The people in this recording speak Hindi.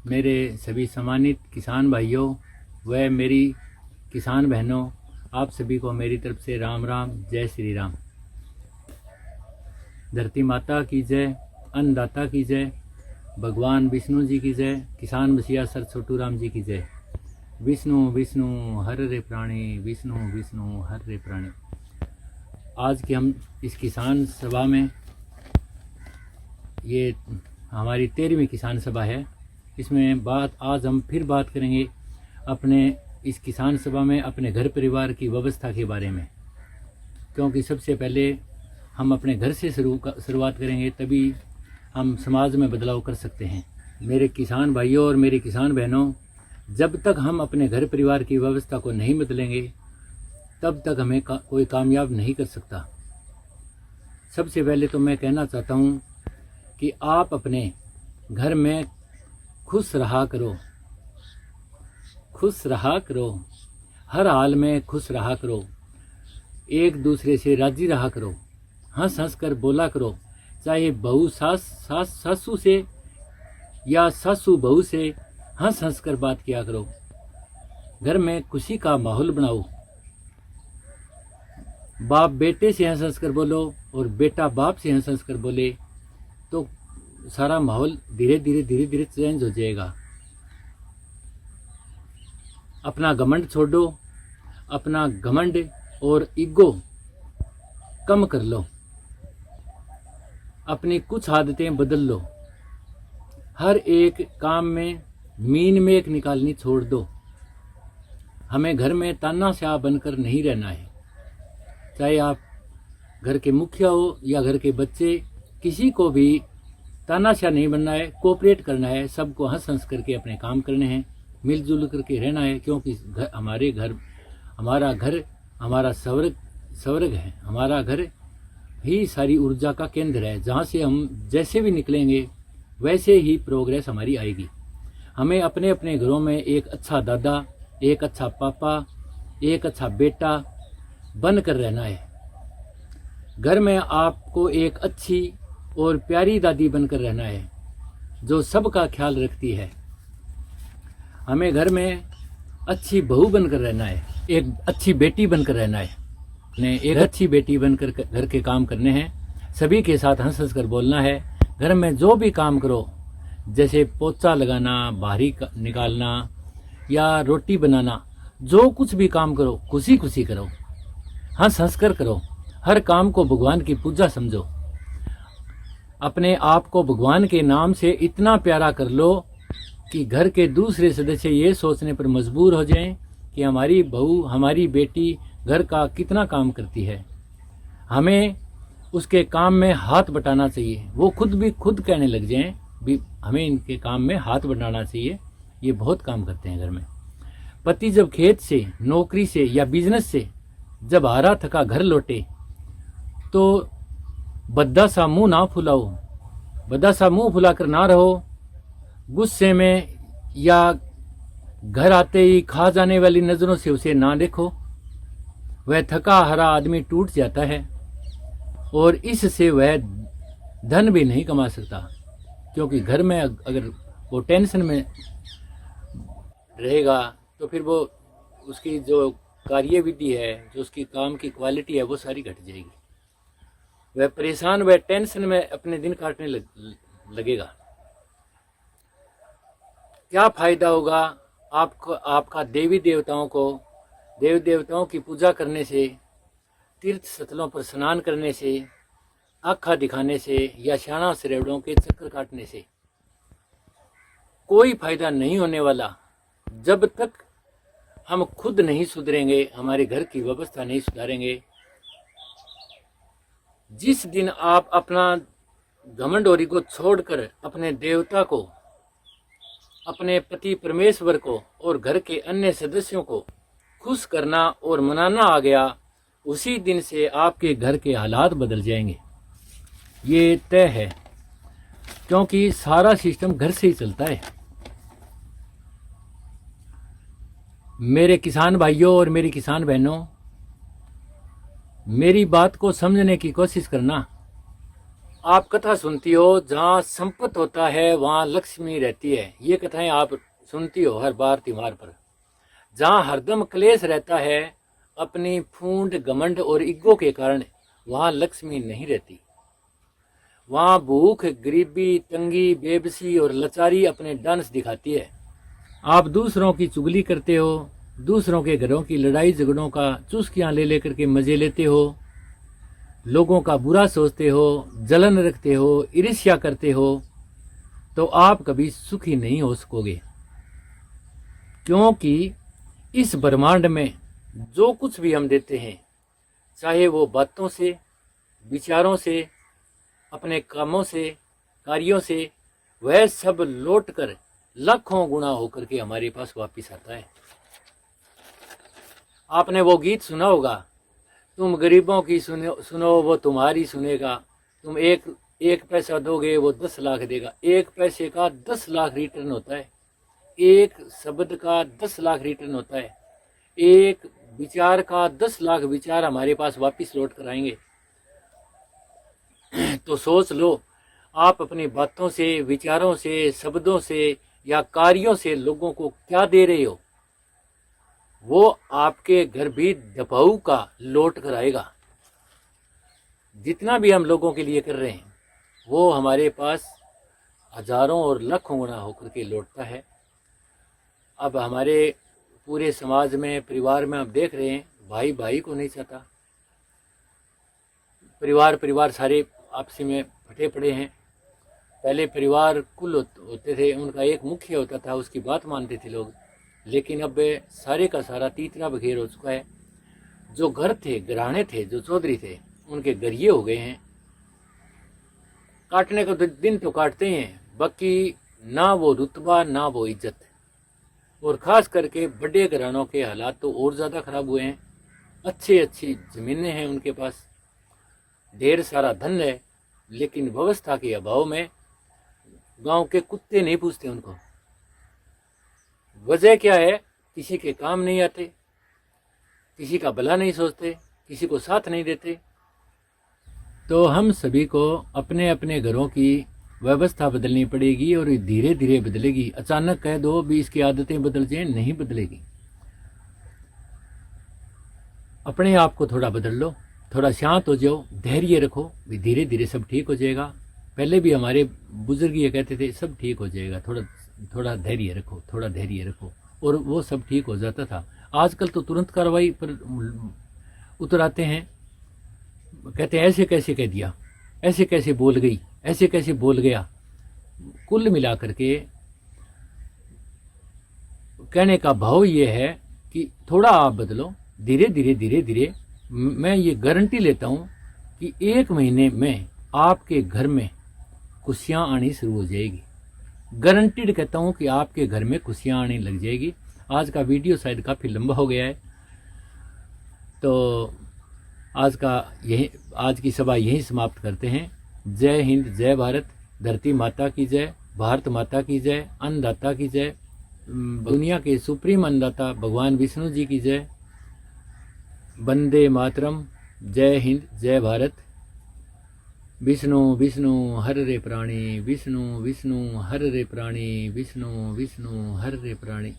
मेरे सभी सम्मानित किसान भाइयों व मेरी किसान बहनों, आप सभी को मेरी तरफ से राम राम, जय श्री राम। धरती माता की जय, अन्नदाता की जय, भगवान विष्णु जी की जय, किसान मसीहा सर छोटू राम जी की जय। विष्णु विष्णु हर रे प्राणी, विष्णु विष्णु हर रे प्राणी। आज की हम इस किसान सभा में, ये हमारी 13वीं किसान सभा है, इसमें आज हम फिर बात करेंगे अपने इस किसान सभा में अपने घर परिवार की व्यवस्था के बारे में। क्योंकि सबसे पहले हम अपने घर से शुरुआत करेंगे, तभी हम समाज में बदलाव कर सकते हैं। मेरे किसान भाइयों और मेरी किसान बहनों, जब तक हम अपने घर परिवार की व्यवस्था को नहीं बदलेंगे तब तक हमें कोई कामयाब नहीं कर सकता। सबसे पहले तो मैं कहना चाहता हूँ कि आप अपने घर में खुश रहा करो, खुश रहा करो, हर हाल में खुश रहा करो, एक दूसरे से राजी रहा करो, हंस हंस कर बोला करो। चाहे बहू सासू से या सासू बहू से हंस हंस कर बात किया करो। घर में खुशी का माहौल बनाओ। बाप बेटे से हंस हंस कर बोलो और बेटा बाप से हंस हंस कर बोले तो सारा माहौल धीरे धीरे चेंज हो जाएगा। अपना घमंड छोड़ो, अपना घमंड और ईगो कम कर लो, अपनी कुछ आदतें बदल लो। हर एक काम में मीन में एक निकालनी छोड़ दो। हमें घर में तानाशाह बनकर नहीं रहना है। चाहे आप घर के मुखिया हो या घर के बच्चे, किसी को भी तानाशाह नहीं बनना है, कोऑपरेट करना है, सबको हंस हंस करके अपने काम करने हैं, मिलजुल करके रहना है। क्योंकि हमारा घर हमारा स्वर्ग है। हमारा घर ही सारी ऊर्जा का केंद्र है, जहाँ से हम जैसे भी निकलेंगे वैसे ही प्रोग्रेस हमारी आएगी। हमें अपने अपने घरों में एक अच्छा दादा, एक अच्छा पापा, एक अच्छा बेटा बन कर रहना है। घर में आपको एक अच्छी और प्यारी दादी बनकर रहना है, जो सबका ख्याल रखती है। हमें घर में अच्छी बहू बनकर रहना है, एक अच्छी बेटी बनकर रहना है, एक अच्छी बेटी बनकर घर के काम करने हैं। सभी के साथ हंस हंस कर बोलना है। घर में जो भी काम करो, जैसे पोछा लगाना, बाहरी निकालना या रोटी बनाना, जो कुछ भी काम करो खुशी खुशी करो, हंस हंस कर करो। हर काम को भगवान की पूजा समझो। अपने आप को भगवान के नाम से इतना प्यारा कर लो कि घर के दूसरे सदस्य ये सोचने पर मजबूर हो जाएं कि हमारी बहू, हमारी बेटी घर का कितना काम करती है। हमें उसके काम में हाथ बटाना चाहिए। वो खुद कहने लग जाएं भी हमें इनके काम में हाथ बटाना चाहिए, ये बहुत काम करते हैं घर में। पति जब खेत से, नौकरी से या बिजनेस से जब हारा थका घर लौटे तो बद्दा सा मुंह ना फुलाओ, बद्दा सा मुंह फुलाकर ना रहो। गुस्से में या घर आते ही खा जाने वाली नजरों से उसे ना देखो। वह थका हारा आदमी टूट जाता है और इससे वह धन भी नहीं कमा सकता। क्योंकि घर में अगर वो टेंशन में रहेगा तो फिर वो उसकी जो कार्य विधि है, जो उसकी काम की क्वालिटी है, वो सारी घट जाएगी। वह परेशान, वह टेंशन में अपने दिन काटने लगेगा। क्या फायदा होगा आपका देवी देवताओं की पूजा करने से, तीर्थ स्थलों पर स्नान करने से, आँखा दिखाने से या शाना श्रेवड़ों के चक्कर काटने से? कोई फायदा नहीं होने वाला। जब तक हम खुद नहीं सुधरेंगे, हमारे घर की व्यवस्था नहीं सुधारेंगे। जिस दिन आप अपना घमंडोरी को छोड़कर अपने देवता को, अपने पति परमेश्वर को और घर के अन्य सदस्यों को खुश करना और मनाना आ गया, उसी दिन से आपके घर के हालात बदल जाएंगे। ये तय है, क्योंकि सारा सिस्टम घर से ही चलता है। मेरे किसान भाइयों और मेरी किसान बहनों, मेरी बात को समझने की कोशिश करना। आप कथा सुनती हो, जहाँ संपत्ति होता है वहाँ लक्ष्मी रहती है। ये कथाएं आप सुनती हो हर बार त्योहार पर। जहाँ हरदम क्लेश रहता है अपनी फूंड, घमंड और ईगो के कारण, वहाँ लक्ष्मी नहीं रहती। वहाँ भूख, गरीबी, तंगी, बेबसी और लाचारी अपने डांस दिखाती है। आप दूसरों की चुगली करते हो, दूसरों के घरों की लड़ाई झगड़ों का चुस्कियाँ ले लेकर के मजे लेते हो, लोगों का बुरा सोचते हो, जलन रखते हो, ईर्ष्या करते हो, तो आप कभी सुखी नहीं हो सकोगे। क्योंकि इस ब्रह्मांड में जो कुछ भी हम देते हैं, चाहे वो बातों से, विचारों से, अपने कामों से, कार्यों से, वह सब लौट कर लाखों गुना होकर के हमारे पास वापस आता है। आपने वो गीत सुना होगा, तुम गरीबों की सुनो वो तुम्हारी सुनेगा, तुम एक पैसा दोगे वो 10 लाख देगा। 1 पैसे का 10 लाख रिटर्न होता है, एक शब्द का 10 लाख रिटर्न होता है, एक विचार का 10 लाख विचार हमारे पास वापस लौट कर आएंगे। तो सोच लो, आप अपनी बातों से, विचारों से, शब्दों से या कार्यों से लोगों को क्या दे रहे हो। वो आपके घर भी दबाऊ का लौट कर आएगा। जितना भी हम लोगों के लिए कर रहे हैं वो हमारे पास हजारों और लाखों गुना होकर के लौटता है। अब हमारे पूरे समाज में, परिवार में आप देख रहे हैं, भाई भाई को नहीं चाहता, परिवार सारे आपसी में फटे पड़े हैं। पहले परिवार कुल होते थे, उनका एक मुखिया होता था, उसकी बात मानते थे लोग, लेकिन अब सारे का सारा तीतरा बखेर हो चुका है। जो घर थे, घराने थे, जो चौधरी थे, उनके गरिए हो गए हैं। काटने का दिन तो काटते हैं, बाकी ना वो रुतबा ना वो इज्जत। और ख़ास करके बड़े घरानों के हालात तो और ज़्यादा ख़राब हुए हैं। अच्छी ज़मीनें हैं उनके पास, ढेर सारा धन है, लेकिन व्यवस्था के अभाव में गांव के कुत्ते नहीं पूछते उनको। वजह क्या है? किसी के काम नहीं आते, किसी का भला नहीं सोचते, किसी को साथ नहीं देते। तो हम सभी को अपने अपने घरों की व्यवस्था बदलनी पड़ेगी, और धीरे धीरे बदलेगी। अचानक कह दो भी इसकी आदतें बदल जाएं, नहीं बदलेगी। अपने आप को थोड़ा बदल लो, थोड़ा शांत हो जाओ, धैर्य रखो, भी धीरे धीरे सब ठीक हो जाएगा। पहले भी हमारे बुजुर्ग ये कहते थे सब ठीक हो जाएगा, थोड़ा धैर्य रखो, थोड़ा धैर्य रखो, और वो सब ठीक हो जाता था। आजकल तो तुरंत कार्रवाई पर उतर आते हैं, कहते हैं ऐसे कैसे कह दिया, ऐसे कैसे बोल गई, ऐसे कैसे बोल गया। कुल मिला करके कहने का भाव ये है कि थोड़ा आप बदलो, धीरे धीरे। मैं ये गारंटी लेता हूँ कि 1 महीने में आपके घर में खुशियाँ आनी शुरू हो जाएगी। गारंटीड कहता हूँ कि आपके घर में खुशियाँ आने लग जाएगी। आज का वीडियो शायद काफ़ी लंबा हो गया है, तो आज की सभा यहीं समाप्त करते हैं। जय हिंद, जय भारत, धरती माता की जय, भारत माता की जय, अन्नदाता की जय, दुनिया के सुप्रीम अन्नदाता भगवान विष्णु जी की जय। वंदे मातरम। जय हिंद, जय भारत। विष्णु विष्णु हर रे प्राणी, विष्णु विष्णु हर रे प्राणी, विष्णु विष्णु हर रे प्राणी।